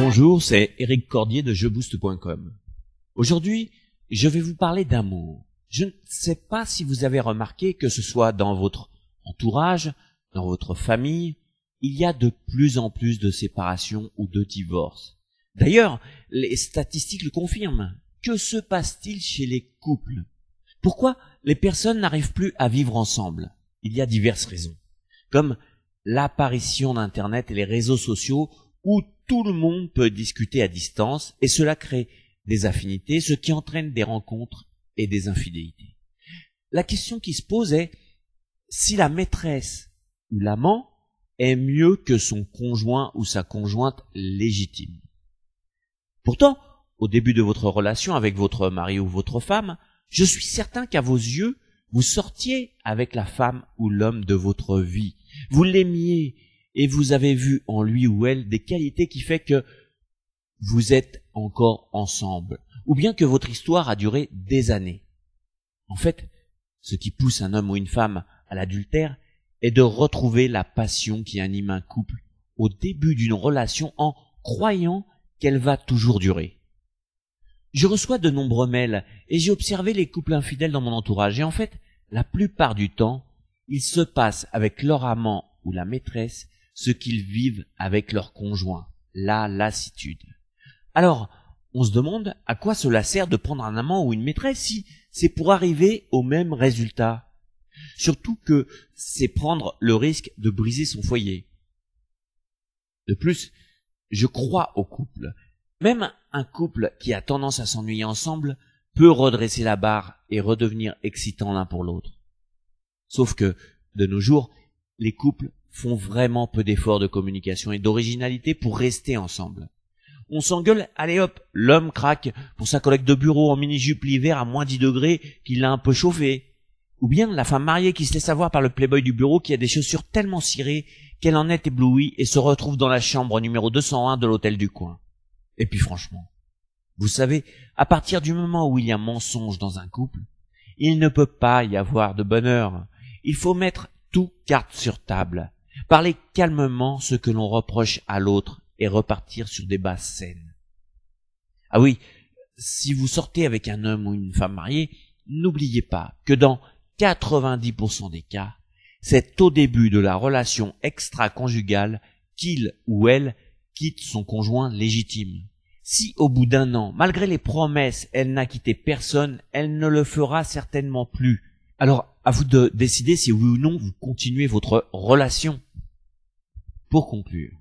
Bonjour, c'est Éric Cordier de jeboost.com. Aujourd'hui, je vais vous parler d'amour. Je ne sais pas si vous avez remarqué que ce soit dans votre entourage, dans votre famille, il y a de plus en plus de séparations ou de divorces. D'ailleurs, les statistiques le confirment. Que se passe-t-il chez les couples? Pourquoi les personnes n'arrivent plus à vivre ensemble? Il y a diverses raisons, comme l'apparition d'Internet et les réseaux sociaux où tout le monde peut discuter à distance et cela crée des affinités, ce qui entraîne des rencontres et des infidélités. La question qui se pose est si la maîtresse ou l'amant est mieux que son conjoint ou sa conjointe légitime. Pourtant, au début de votre relation avec votre mari ou votre femme, je suis certain qu'à vos yeux, vous sortiez avec la femme ou l'homme de votre vie. Vous l'aimiez et vous avez vu en lui ou elle des qualités qui fait que vous êtes encore ensemble, ou bien que votre histoire a duré des années. En fait, ce qui pousse un homme ou une femme à l'adultère est de retrouver la passion qui anime un couple au début d'une relation en croyant qu'elle va toujours durer. Je reçois de nombreux mails et j'ai observé les couples infidèles dans mon entourage et en fait, la plupart du temps, il se passe avec leur amant ou la maîtresse ce qu'ils vivent avec leur conjoint, la lassitude. Alors, on se demande à quoi cela sert de prendre un amant ou une maîtresse si c'est pour arriver au même résultat. Surtout que c'est prendre le risque de briser son foyer. De plus, je crois au couple. Même un couple qui a tendance à s'ennuyer ensemble peut redresser la barre et redevenir excitant l'un pour l'autre. Sauf que, de nos jours, les couples font vraiment peu d'efforts de communication et d'originalité pour rester ensemble. On s'engueule, allez hop, l'homme craque pour sa collègue de bureau en mini-jupe l'hiver à moins 10 degrés qui l'a un peu chauffé. Ou bien la femme mariée qui se laisse avoir par le playboy du bureau qui a des chaussures tellement cirées qu'elle en est éblouie et se retrouve dans la chambre numéro 201 de l'hôtel du coin. Et puis franchement, vous savez, à partir du moment où il y a mensonge dans un couple, il ne peut pas y avoir de bonheur. Il faut mettre tout carte sur table, parler calmement ce que l'on reproche à l'autre et repartir sur des bases saines. Ah oui, si vous sortez avec un homme ou une femme mariée, n'oubliez pas que dans 90% des cas, c'est au début de la relation extra-conjugale qu'il ou elle quitte son conjoint légitime. Si au bout d'un an, malgré les promesses, elle n'a quitté personne, elle ne le fera certainement plus. Alors, à vous de décider si oui ou non vous continuez votre relation. Pour conclure,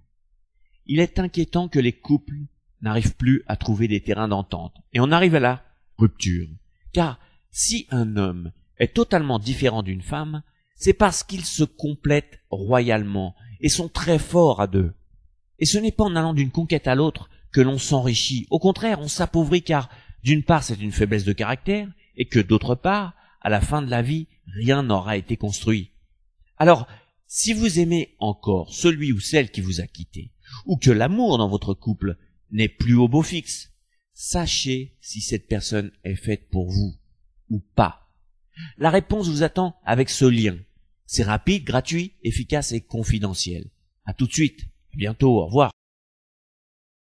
il est inquiétant que les couples n'arrivent plus à trouver des terrains d'entente. Et on arrive à la rupture. Car si un homme est totalement différent d'une femme, c'est parce qu'ils se complètent royalement et sont très forts à deux. Et ce n'est pas en allant d'une conquête à l'autre que l'on s'enrichit. Au contraire, on s'appauvrit car, d'une part, c'est une faiblesse de caractère et que, d'autre part, à la fin de la vie, rien n'aura été construit. Alors, si vous aimez encore celui ou celle qui vous a quitté, ou que l'amour dans votre couple n'est plus au beau fixe, sachez si cette personne est faite pour vous ou pas. La réponse vous attend avec ce lien. C'est rapide, gratuit, efficace et confidentiel. À tout de suite. À bientôt. Au revoir.